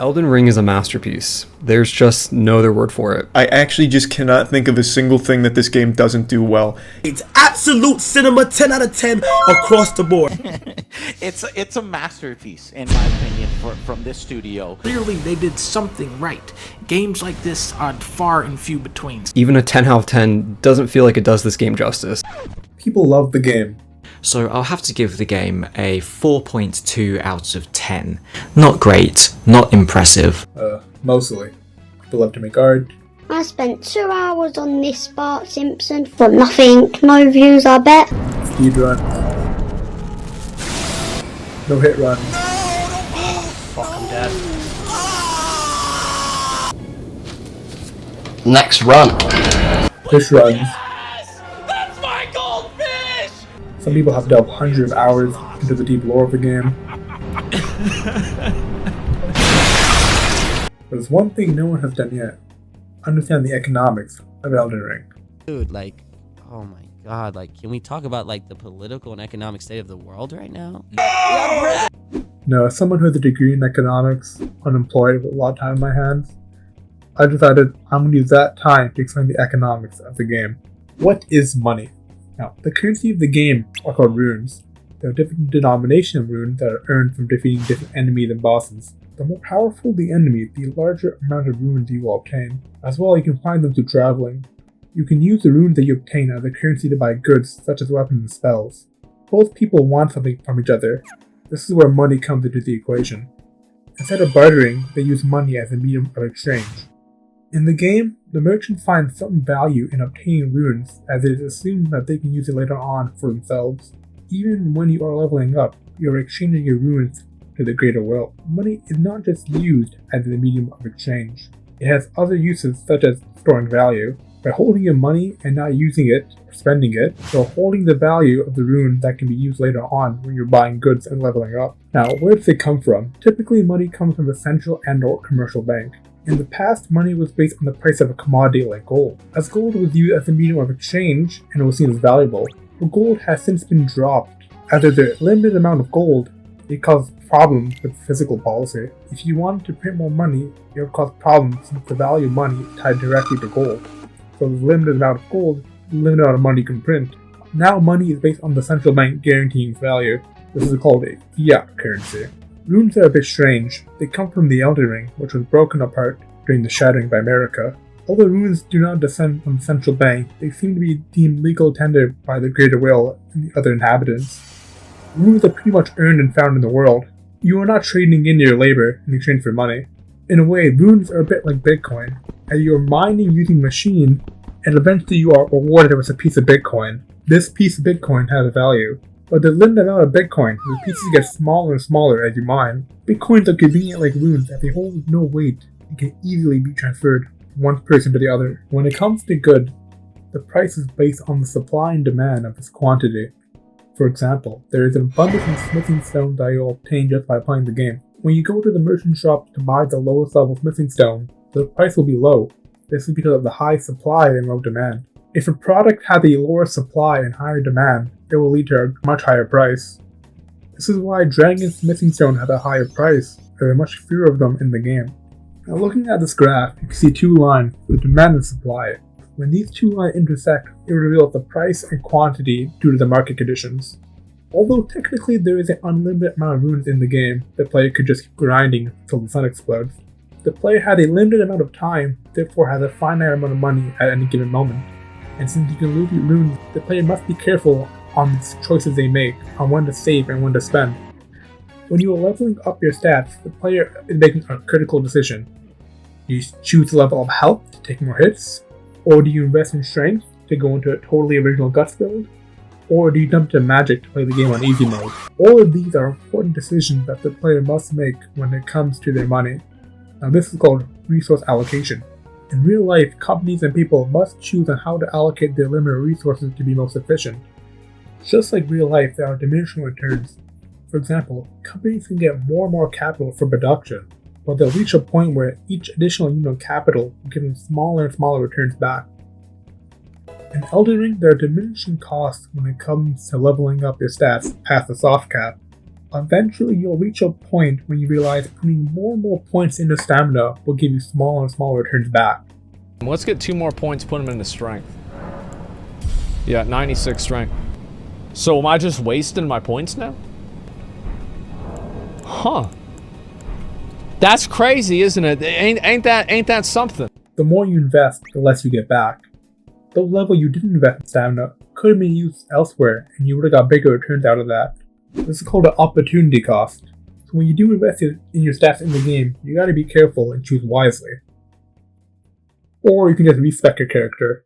Elden Ring is a masterpiece. There's just no other word for it. I actually just cannot think of a single thing that this game doesn't do well. It's absolute cinema, 10 out of 10 across the board. It's a masterpiece, in my opinion, from this studio. Clearly, they did something right. Games like this are far and few between. Even a 10 out of 10 doesn't feel like it does this game justice. People love the game. So I'll have to give the game a 4.2 out of 10. Not great, not impressive. Mostly. People love to make art. I spent 2 hours on this Bart Simpson for nothing. No views, I bet. Speed runs. No hit runs. Fuck, I'm dead. Next run. Fish runs. Some people have delved hundreds of hours into the deep lore of the game. But there's one thing no one has done yet. Understand the economics of Elden Ring. Dude, like, oh my god, like, can we talk about, like, the political and economic state of the world right now? Now, as someone who has a degree in economics, unemployed with a lot of time in my hands, I decided I'm going to use that time to explain the economics of the game. What is money? Now, the currency of the game are called runes. There are different denominations of runes that are earned from defeating different enemies and bosses. The more powerful the enemy, the larger amount of runes you will obtain. As well, you can find them through traveling. You can use the runes that you obtain as a currency to buy goods such as weapons and spells. Both people want something from each other. This is where money comes into the equation. Instead of bartering, they use money as a medium of exchange. In the game, the merchant finds some value in obtaining runes, as it is assumed that they can use it later on for themselves. Even when you are leveling up, you are exchanging your runes to the greater world. Money is not just used as a medium of exchange. It has other uses such as storing value. By holding your money and not using it or spending it, you're holding the value of the rune that can be used later on when you're buying goods and leveling up. Now, where does it come from? Typically, money comes from a central and/or commercial bank. In the past, money was based on the price of a commodity like gold. As gold was used as a medium of exchange and was seen as valuable, but gold has since been dropped. As there's a limited amount of gold, it caused problems with physical policy. If you wanted to print more money, it would cause problems since the value of money is tied directly to gold. So there's a limited amount of gold, limited amount of money you can print. Now money is based on the central bank guaranteeing its value. This is called a fiat currency. Runes are a bit strange. They come from the Elden Ring, which was broken apart during the Shattering by America. Although runes do not descend from the central bank, they seem to be deemed legal tender by the greater will and the other inhabitants. Runes are pretty much earned and found in the world. You are not trading in your labor in exchange for money. In a way, runes are a bit like Bitcoin. As you are mining using a machine, and eventually you are rewarded with a piece of Bitcoin. This piece of Bitcoin has a value. But the limited amount of Bitcoin, the pieces get smaller and smaller as you mine. Bitcoins are convenient like runes as they hold no weight and can easily be transferred from one person to the other. When it comes to good, the price is based on the supply and demand of its quantity. For example, there is an abundance of smithing stone that you'll obtain just by playing the game. When you go to the merchant shop to buy the lowest level smithing stone, the price will be low. This is because of the high supply and low demand. If a product has a lower supply and higher demand, it will lead to a much higher price. This is why Dragon Smithing Stone has a higher price. There are much fewer of them in the game. Now looking at this graph, you can see two lines, the demand and supply. When these two lines intersect, it reveals the price and quantity due to the market conditions. Although technically there is an unlimited amount of runes in the game, the player could just keep grinding until the sun explodes. The player has a limited amount of time, therefore has a finite amount of money at any given moment. And since you can lose your runes, the player must be careful on the choices they make, on when to save and when to spend. When you are leveling up your stats, the player is making a critical decision. Do you choose to level up health to take more hits? Or do you invest in strength to go into a totally original guts build? Or do you jump to magic to play the game on easy mode? All of these are important decisions that the player must make when it comes to their money. Now this is called resource allocation. In real life, companies and people must choose on how to allocate their limited resources to be most efficient. Just like real life, there are diminishing returns. For example, companies can get more and more capital for production, but they'll reach a point where each additional unit of capital will give them smaller and smaller returns back. In Elden Ring, there are diminishing costs when it comes to leveling up your stats past the soft cap. Eventually, you'll reach a point when you realize putting more and more points into stamina will give you smaller and smaller returns back. Let's get 2 more points, put them into strength. Yeah, 96 strength. So am I just wasting my points now? Huh. That's crazy, isn't it? Ain't that something? The more you invest, the less you get back. The level you didn't invest in stamina could have been used elsewhere, and you would have got bigger returns out of that. This is called an opportunity cost. So when you do invest in your stats in the game, you gotta be careful and choose wisely. Or you can just respec your character.